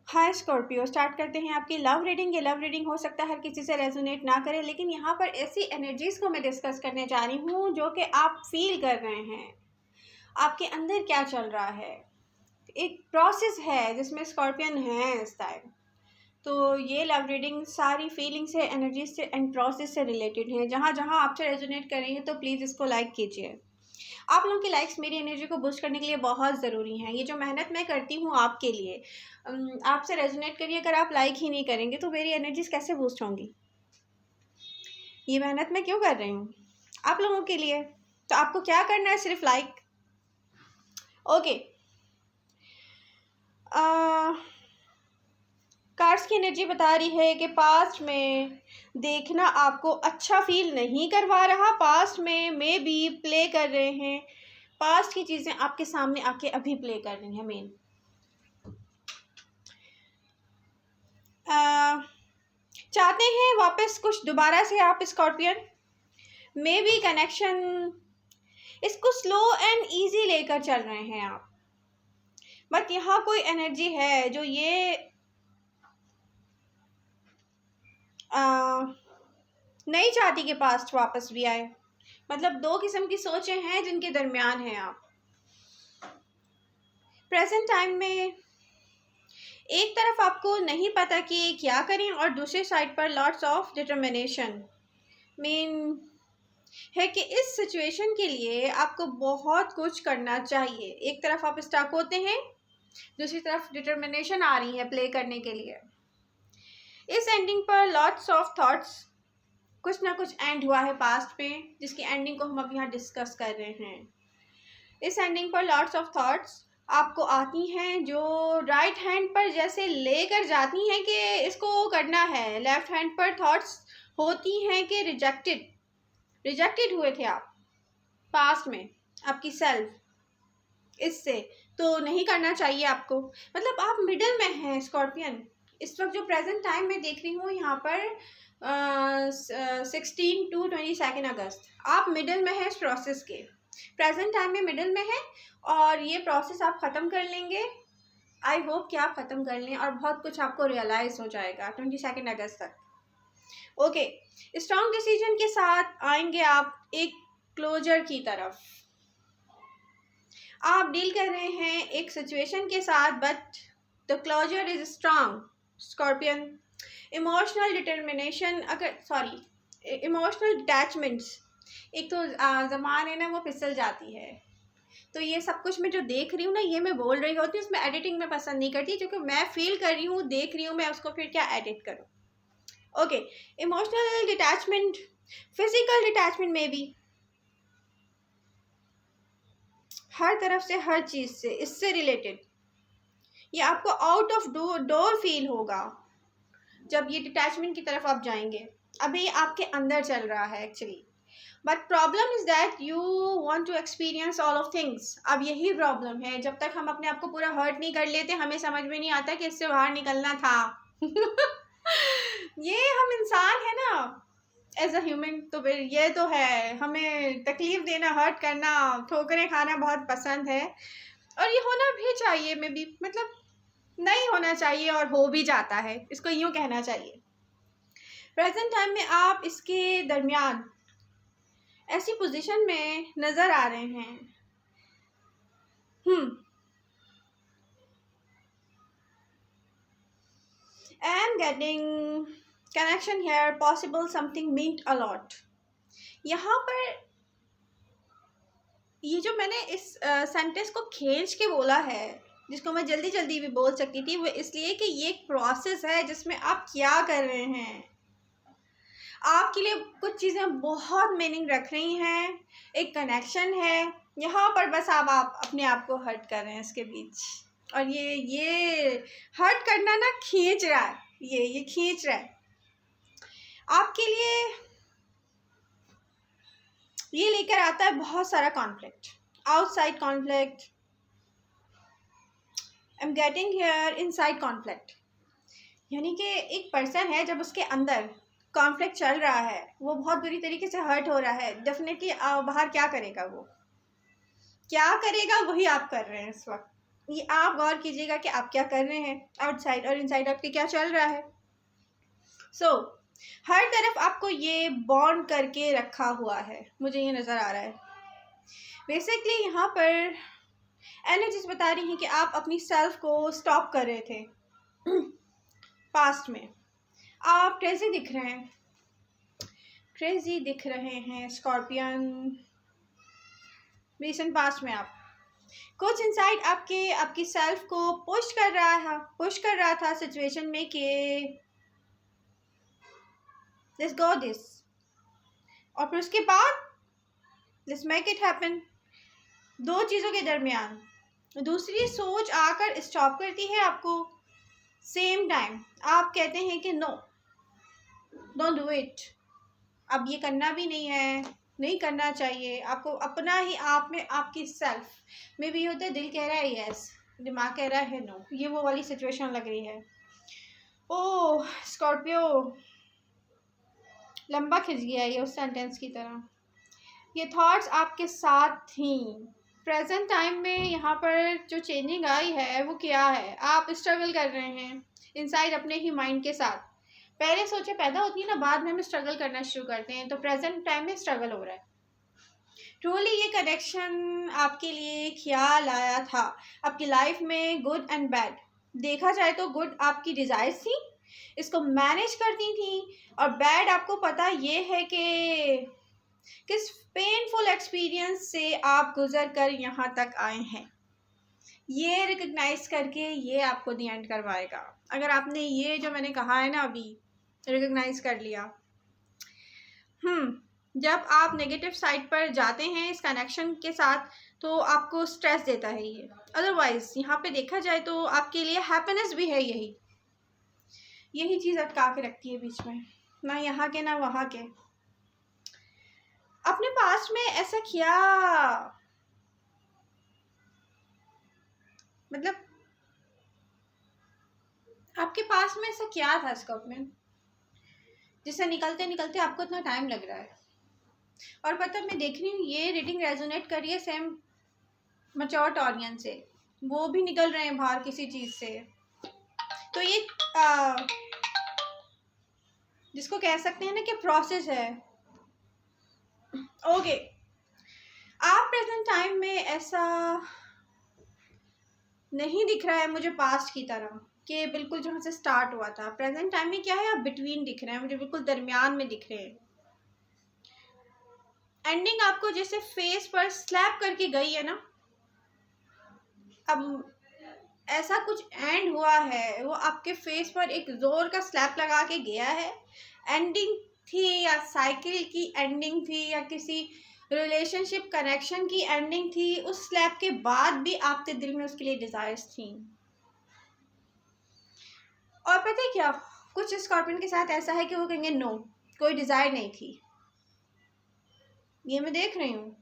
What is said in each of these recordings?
हाय Scorpio, start करते हैं आपकी लव रीडिंग। ये लव रीडिंग हो सकता है हर किसी से रेजोनेट ना करे, लेकिन यहाँ पर ऐसी एनर्जीज़ को मैं डिस्कस करने जा रही हूँ जो कि आप फील कर रहे हैं। आपके अंदर क्या चल रहा है, एक प्रोसेस है जिसमें स्कॉर्पियन है इस टाइम। तो ये लव रीडिंग सारी फीलिंग से, एनर्जी से एंड प्रोसेस से रिलेटेड है। जहाँ जहाँ आपसे रेजोनेट कर रही है तो प्लीज़ इसको लाइक कीजिए। आप लोगों की लाइक्स मेरी एनर्जी को बूस्ट करने के लिए बहुत ज़रूरी हैं। ये जो मेहनत मैं करती हूँ आपके लिए, आपसे रेजोनेट करिए। अगर आप लाइक ही नहीं करेंगे तो मेरी एनर्जीज कैसे बूस्ट होंगी? ये मेहनत मैं क्यों कर रही हूँ? आप लोगों के लिए। तो आपको क्या करना है? सिर्फ लाइक। ओके, कार्ड्स की एनर्जी बता रही है कि पास्ट में देखना आपको अच्छा फील नहीं करवा रहा। पास्ट में मे बी प्ले कर रहे हैं, पास्ट की चीज़ें आपके सामने आके अभी प्ले कर रही हैं। मेन चाहते हैं वापस कुछ दोबारा से आप स्कॉर्पियन, मे बी कनेक्शन, इसको स्लो एंड इजी लेकर चल रहे हैं आप। बट यहाँ कोई एनर्जी है जो ये नहीं चाहती कि पास्ट वापस भी आए। मतलब दो किस्म की सोचें हैं जिनके दरमियान हैं आप प्रेजेंट टाइम में। एक तरफ आपको नहीं पता कि क्या करें, और दूसरी साइड पर लॉट्स ऑफ डिटर्मिनेशन मीन है कि इस सिचुएशन के लिए आपको बहुत कुछ करना चाहिए। एक तरफ आप स्टक होते हैं, दूसरी तरफ डिटर्मिनेशन आ रही है प्ले करने के लिए। इस एंडिंग पर लॉट्स ऑफ थॉट्स, कुछ ना कुछ एंड हुआ है पास्ट में जिसकी एंडिंग को हम अब यहाँ डिस्कस कर रहे हैं। इस एंडिंग पर लॉट्स ऑफ थॉट्स आपको आती हैं जो राइट हैंड पर जैसे लेकर जाती हैं कि इसको करना है। लेफ्ट हैंड पर थॉट्स होती हैं कि रिजेक्टेड हुए थे आप पास्ट में, आपकी सेल्फ इससे, तो नहीं करना चाहिए आपको। मतलब आप मिडल में हैं स्कॉर्पियन इस वक्त। जो प्रेजेंट टाइम में देख रही हूँ यहाँ पर 16 to 22 अगस्त, आप मिडल में हैं इस प्रोसेस के। प्रेजेंट टाइम में मिडल में है और ये प्रोसेस आप ख़त्म कर लेंगे। आई होप कि आप ख़त्म कर लें और बहुत कुछ आपको रियलाइज़ हो जाएगा 22 अगस्त तक। ओके, स्ट्रॉन्ग डिसीजन के साथ आएंगे आप एक क्लोजर की तरफ। आप डील कर रहे हैं एक सिचुएशन के साथ, but the closure is strong scorpion. Emotional determination, emotional detachments, एक तो ज़बान है ना वो फिसल जाती है। तो ये सब कुछ मैं जो देख रही हूँ ना, ये मैं बोल रही होती हूँ, उसमें एडिटिंग मैं पसंद नहीं करती, क्योंकि मैं फील कर रही हूँ, देख रही हूँ, मैं उसको फिर क्या एडिट करूँ। Okay, emotional detachment, physical detachment में भी, हर तरफ से, हर चीज़ से, इससे रिलेटेड ये आपको आउट ऑफ डोर फील होगा जब ये डिटैचमेंट की तरफ आप जाएंगे। अभी आपके अंदर चल रहा है actually, but problem is that you want to experience all of things. अब यही प्रॉब्लम है, जब तक हम अपने आप को पूरा हर्ट नहीं कर लेते हमें समझ में नहीं आता कि इससे बाहर निकलना था। ये हम इंसान है ना, एज अ ह्यूमन, तो फिर ये तो है, हमें तकलीफ देना, हर्ट करना, ठोकरें खाना बहुत पसंद है, और ये होना भी चाहिए। में भी मतलब नहीं होना चाहिए और हो भी जाता है, इसको यूँ कहना चाहिए। प्रेजेंट टाइम में आप इसके दरमियान ऐसी पोजीशन में नज़र आ रहे हैं। I am getting connection here, possible something meant a lot। यहाँ पर ये जो मैंने इस सेंटेंस को खींच के बोला है, जिसको मैं जल्दी जल्दी भी बोल सकती थी, वो इसलिए कि ये एक प्रोसेस है जिसमें आप क्या कर रहे हैं। आपके लिए कुछ चीज़ें बहुत मीनिंग रख रही हैं, एक कनेक्शन है यहाँ पर, बस आप अपने आप को हर्ट कर रहे हैं इसके बीच। और ये हर्ट करना ना खींच रहा है, ये खींच रहा है आपके लिए। ये लेकर आता है बहुत सारा conflict, outside conflict, I am getting here inside conflict. यानी कि एक पर्सन है, जब उसके अंदर कॉन्फ्लिक्ट चल रहा है, वो बहुत बुरी तरीके से हर्ट हो रहा है, डेफिनेटली बाहर क्या करेगा, वो क्या करेगा वही आप कर रहे हैं इस वक्त। ये आप गौर कीजिएगा कि आप क्या कर रहे हैं आउटसाइड और इनसाइड आपके क्या चल रहा है। सो हर तरफ आपको ये बॉन्ड करके रखा हुआ है, मुझे ये नज़र आ रहा है। बेसिकली यहाँ पर एनर्जीज बता रही हैं कि आप अपनी सेल्फ को स्टॉप कर रहे थे पास्ट में। आप क्रेजी दिख रहे हैं, क्रेजी दिख रहे हैं स्कॉर्पियन। रीसेंट पास्ट में आप कुछ इनसाइड आपकी सेल्फ को पुश कर रहा था सिचुएशन में कि लेट्स गो दिस, और फिर उसके बाद लेट्स मेक इट हैपन। दो चीज़ों के दरमियान दूसरी सोच आकर स्टॉप करती है आपको। सेम टाइम आप कहते हैं कि नो, डोंट डू इट, अब ये करना भी नहीं है, नहीं करना चाहिए आपको। अपना ही आप में आपकी सेल्फ में भी होता है, दिल कह रहा है यस, दिमाग कह रहा है नो। ये वो वाली सिचुएशन लग रही है। ओह स्कॉर्पियो, लंबा खिंच गया ये उस सेंटेंस की तरह। ये थॉट्स आपके साथ थी प्रेजेंट टाइम में। यहाँ पर जो चेंजिंग आई है वो क्या है? आप स्ट्रगल कर रहे हैं इनसाइड अपने ही माइंड के साथ। पहले सोचे पैदा होती है ना, बाद में हम स्ट्रगल करना शुरू करते हैं, तो प्रेजेंट टाइम में स्ट्रगल हो रहा है। ट्रूली ये कनेक्शन आपके लिए ख्याल आया था आपकी लाइफ में, गुड एंड बैड। देखा जाए तो गुड आपकी डिज़ायर्स थी, इसको मैनेज करती थी, और बैड आपको पता ये है कि किस पेनफुल एक्सपीरियंस से आप गुजर कर यहाँ तक आए हैं। ये रिकग्नाइज करके ये आपको दी एंड करवाएगा। अगर आपने ये जो मैंने कहा है ना अभी रिकग्नाइज कर लिया। जब आप नेगेटिव साइड पर जाते हैं इस कनेक्शन के साथ तो आपको स्ट्रेस देता है ये। अदरवाइज यहाँ पे देखा जाए तो आपके लिए हैप्पीनेस भी है। यही चीज़ अटका के रखती है बीच में, ना यहाँ के ना वहाँ के। अपने पास में ऐसा किया, मतलब आपके पास में ऐसा क्या था स्कोप में जिससे निकलते निकलते आपको इतना टाइम लग रहा है। और पता मैं देख रही हूँ ये रीडिंग रेजोनेट कर रही है सेम मैच्योर ऑडियंस से, वो भी निकल रहे हैं बाहर किसी चीज़ से। तो ये जिसको कह सकते हैं ना कि प्रोसेस है। ओके, आप प्रेजेंट टाइम में ऐसा नहीं दिख रहा है मुझे पास्ट की तरह कि बिल्कुल जहाँ से स्टार्ट हुआ था। प्रेजेंट टाइम में क्या है, आप बिटवीन दिख रहे हैं, मुझे बिल्कुल दरमियान में दिख रहे हैं। एंडिंग आपको जैसे फेस पर स्लैप करके गई है ना, अब ऐसा कुछ एंड हुआ है, वो आपके फेस पर एक जोर का स्लैप लगा के गया है। एंडिंग थी या साइकिल की एंडिंग थी या किसी रिलेशनशिप कनेक्शन की एंडिंग थी, उस स्लैप के बाद भी आपके दिल में उसके लिए डिजायर्स थी। और पता है क्या, कुछ स्कॉर्पियन के साथ ऐसा है कि वो कहेंगे नो, कोई डिजायर नहीं थी, ये मैं देख रही हूँ।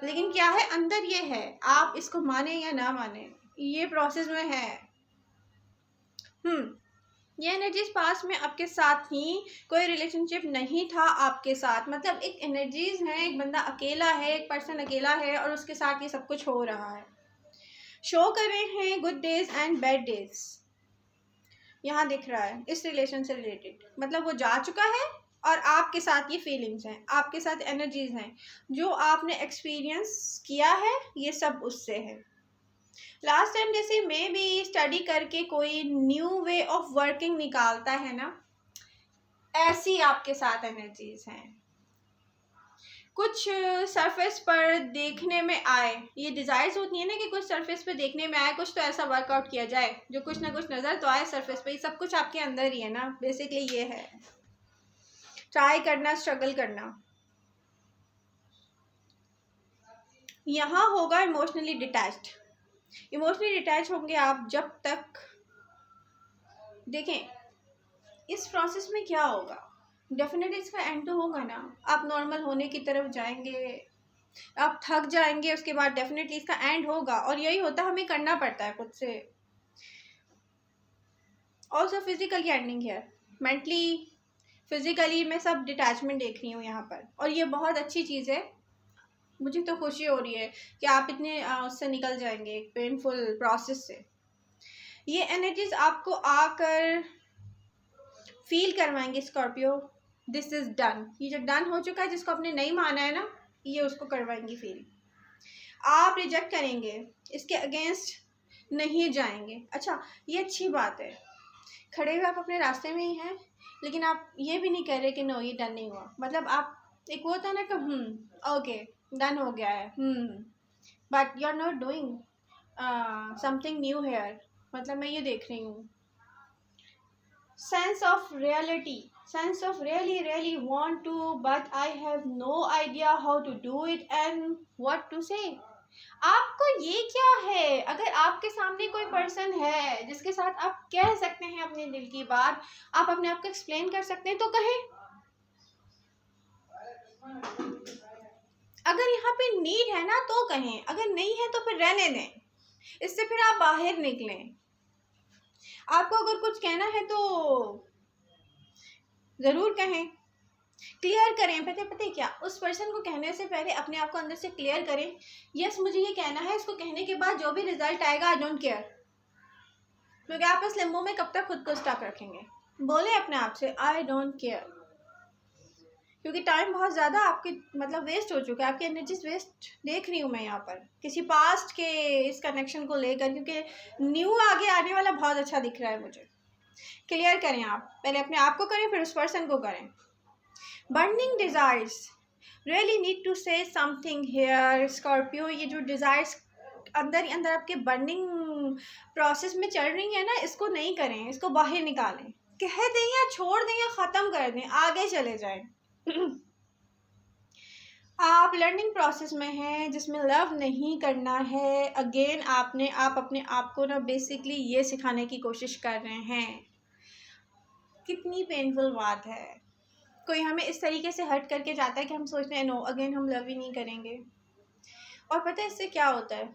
लेकिन क्या है अंदर ये है, आप इसको माने या ना माने, ये प्रोसेस में है। ये एनर्जीज पास में आपके साथ ही, कोई रिलेशनशिप नहीं था आपके साथ। मतलब एक एनर्जीज है, एक बंदा अकेला है, एक पर्सन अकेला है और उसके साथ ये सब कुछ हो रहा है। शो कर रहे हैं good days and bad days, यहाँ दिख रहा है इस रिलेशन से रिलेटेड। मतलब वो जा चुका है और आपके साथ ये फीलिंग्स हैं, आपके साथ एनर्जीज हैं, जो आपने एक्सपीरियंस किया है, ये सब उससे है। लास्ट टाइम जैसे मैं भी स्टडी करके कोई न्यू वे ऑफ वर्किंग निकालता है ना, ऐसी आपके साथ एनर्जीज हैं। कुछ सरफेस पर देखने में आए, ये डिज़ायर्स होती है ना कि कुछ सरफेस पे देखने में आए, कुछ तो ऐसा वर्कआउट किया जाए जो कुछ ना कुछ नज़र तो आए सरफेस पे। ये सब कुछ आपके अंदर ही है ना, बेसिकली ये है ट्राई करना, स्ट्रगल करना। यहाँ होगा इमोशनली डिटैच्ड। इमोशनली डिटैच होंगे आप जब तक, देखें इस प्रोसेस में क्या होगा, डेफिनेटली इसका एंड तो होगा ना। आप नॉर्मल होने की तरफ जाएंगे, आप थक जाएंगे, उसके बाद डेफिनेटली इसका एंड होगा। और यही होता है, हमें करना पड़ता है खुद से। ऑल्सो फिजिकली एंडिंग है, मेंटली फिजिकली मैं सब डिटैचमेंट देख रही हूँ यहाँ पर, और ये बहुत अच्छी चीज़ है। मुझे तो खुशी हो रही है कि आप इतने उससे निकल जाएंगे, एक पेनफुल प्रोसेस से। ये एनर्जीज आपको आकर फील करवाएंगे स्कॉर्पियो, दिस इज डन। ये जो डन हो चुका है, जिसको आपने नहीं माना है ना, ये उसको करवाएंगी फील। आप रिजेक्ट करेंगे, इसके अगेंस्ट नहीं जाएंगे। अच्छा, ये अच्छी बात है, खड़े हुए आप अपने रास्ते में ही हैं, लेकिन आप ये भी नहीं कह रहे कि नो ये डन नहीं हुआ। मतलब आप, एक वो होता है ना कि ओके डन हो गया है, but you are not doing something new here. मतलब मैं ये देख रही हूँ, sense of reality, sense of really want to, but I have no idea how to do it and what to say। आपको ये क्या है? अगर आपके सामने कोई पर्सन है जिसके साथ आप कह सकते हैं अपने दिल की बात, आप अपने आप को एक्सप्लेन कर सकते हैं, तो कहें। अगर यहाँ पे नीड है ना तो कहें, अगर नहीं है तो फिर रहने दें, इससे फिर आप बाहर निकलें। आपको अगर कुछ कहना है तो ज़रूर कहें, क्लियर करें। पता क्या, उस पर्सन को कहने से पहले अपने आप को अंदर से क्लियर करें। यस, मुझे ये कहना है, इसको कहने के बाद जो भी रिजल्ट आएगा आई डोंट केयर। क्योंकि आप इस लिम्बो में कब तक खुद को स्टक रखेंगे? बोले अपने आप से आई डोंट केयर। क्योंकि टाइम बहुत ज़्यादा आपके मतलब वेस्ट हो चुका है, आपकी एनर्जीज वेस्ट देख रही हूँ मैं यहाँ पर, किसी पास्ट के इस कनेक्शन को लेकर। क्योंकि न्यू आगे आने वाला बहुत अच्छा दिख रहा है मुझे। क्लियर करें आप, पहले अपने आप को करें, फिर उस पर्सन को करें। Burning desires, really need to say something here Scorpio. ये जो डिज़ायर्स अंदर ही अंदर आपके बर्निंग प्रोसेस में चल रही है ना, इसको नहीं करें, इसको बाहर निकालें। कह दें या छोड़ दें या ख़त्म कर दें, आगे चले जाएं। आप लर्निंग प्रोसेस में हैं जिसमें लव नहीं करना है। अगेन आप अपने आप को ना बेसिकली ये सिखाने की कोशिश कर रहे हैं। कितनी पेनफुल बात है, कोई हमें इस तरीके से हर्ट करके जाता है कि हम सोचते हैं नो अगेन हम लव ही नहीं करेंगे। और पता है इससे क्या होता है,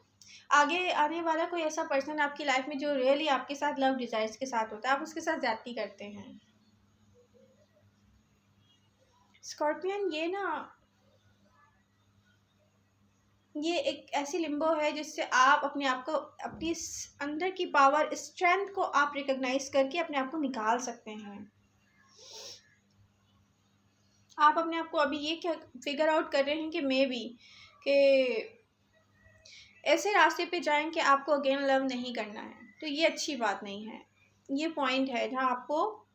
आगे आने वाला कोई ऐसा पर्सन आपकी लाइफ में जो रियली आपके साथ लव डिज़ायर्स के साथ होता है, आप उसके साथ ज्यादती करते हैं। स्कॉर्पियन ये एक ऐसी लिम्बो है जिससे आप अपने आप को, अपनी अंदर की पावर स्ट्रेंथ को आप रिकॉग्नाइज करके अपने आप को निकाल सकते हैं। आप अपने आप को अभी ये क्या फिगर आउट कर रहे हैं कि मे बी कि ऐसे रास्ते पे जाएं कि आपको अगेन लव नहीं करना है, तो ये अच्छी बात नहीं है। ये पॉइंट है जहाँ आपको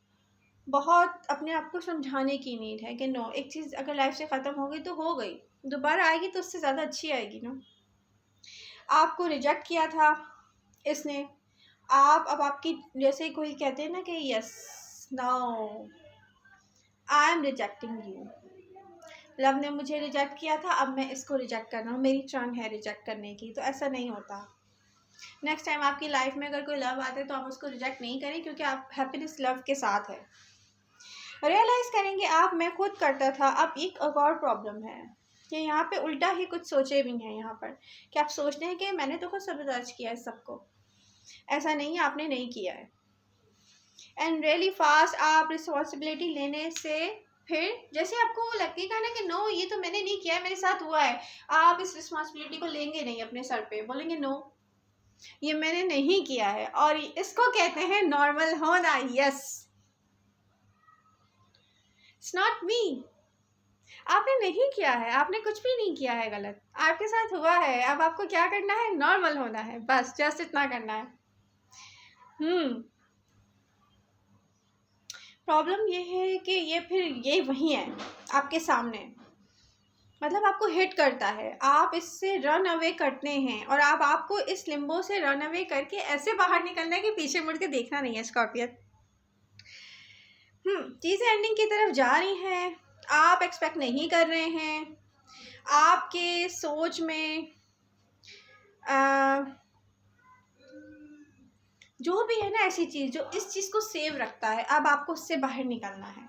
बहुत अपने आप को समझाने की नीड है कि नो, एक चीज़ अगर लाइफ से ख़त्म हो गई तो हो गई, दोबारा आएगी तो उससे ज़्यादा अच्छी आएगी ना। आपको रिजेक्ट किया था इसने, अब आपकी, जैसे कोई कहते हैं ना कि yes now I am rejecting you. Love ने मुझे रिजेक्ट किया था, अब मैं इसको रिजेक्ट कर रहा हूँ, मेरी टर्न है रिजेक्ट करने की। तो ऐसा नहीं होता। नेक्स्ट टाइम आपकी लाइफ में अगर कोई लव आता है तो आप उसको रिजेक्ट नहीं करें, क्योंकि आप हैप्पीनेस लव के साथ है। रियलाइज़ करेंगे आप, मैं खुद करता था। अब एक और प्रॉब्लम है कि यहाँ पे उल्टा ही कुछ सोचे भी हैं यहाँ पर, कि आप सोचते हैं कि मैंने तो खुद सबरदाश्त किया है सबको। ऐसा नहीं है, आपने नहीं किया है। एंड रियली फास्ट आप रिस्पॉन्सिबिलिटी लेने से, फिर जैसे आपको लगती है ना कि नो ये तो मैंने नहीं किया है, मेरे साथ हुआ है, आप इस रिस्पॉन्सिबिलिटी को लेंगे नहीं अपने सर पे, बोलेंगे नो ये मैंने नहीं किया है। और इसको कहते हैं नॉर्मल होना। Yes, it's not me. आपने नहीं किया है, आपने कुछ भी नहीं किया है गलत, आपके साथ हुआ है। अब आपको क्या करना है, नॉर्मल होना है, बस जस्ट इतना करना है। प्रॉब्लम ये है कि ये वही है आपके सामने, मतलब आपको हिट करता है, आप इससे रन अवे करते हैं, और आप आपको इस लिम्बो से रन अवे करके ऐसे बाहर निकलना है कि पीछे मुड़ के देखना नहीं है स्कॉर्पियन। चीज़ें एंडिंग की तरफ जा रही हैं, आप एक्सपेक्ट नहीं कर रहे हैं। आपके सोच में जो भी है ना ऐसी चीज़ जो इस चीज़ को सेव रखता है, अब आपको उससे बाहर निकलना है।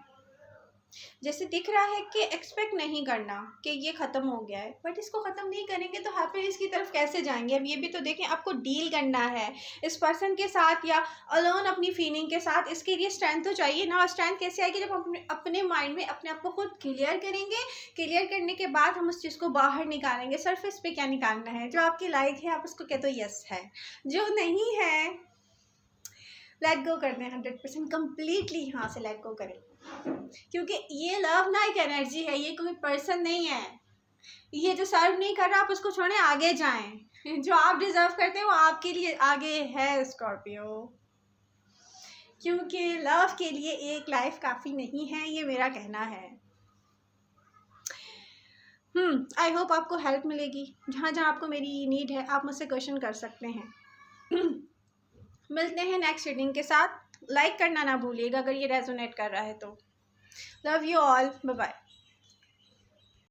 जैसे दिख रहा है कि एक्सपेक्ट नहीं करना कि ये ख़त्म हो गया है, बट इसको ख़त्म नहीं करेंगे तो हैप्पीनेस की तरफ कैसे जाएंगे। अब ये भी तो देखें, आपको डील करना है इस पर्सन के साथ या अलोन अपनी फीलिंग के साथ। इसके लिए स्ट्रेंथ तो चाहिए ना। और स्ट्रेंथ कैसे आएगी? जब हम अपने माइंड में अपने आप को खुद क्लियर करेंगे। क्लियर करने के बाद हम उस चीज़ को बाहर निकालेंगे। सरफेस पे क्या निकालना है? जो आपकी लाइक है आप उसको कहते हो यस है, जो नहीं है लेट गो कर दें। 100% कम्प्लीटली यहाँ से लेट गो करें, क्योंकि ये लव ना एक एनर्जी है, ये कोई पर्सन नहीं है। ये जो सर्व नहीं कर रहा आप उसको छोड़ें, आगे जाएं। जो आप डिजर्व करते हैं वो आपके लिए आगे है स्कॉर्पियो, क्योंकि लव के लिए एक लाइफ काफ़ी नहीं है, ये मेरा कहना है। आई होप आपको हेल्प मिलेगी। जहाँ जहाँ आपको मेरी नीड है आप मुझसे क्वेश्चन कर सकते हैं। मिलते हैं नेक्स्ट रीडिंग के साथ। लाइक करना ना भूलिएगा अगर ये रेजोनेट कर रहा है तो। Love you all, bye bye.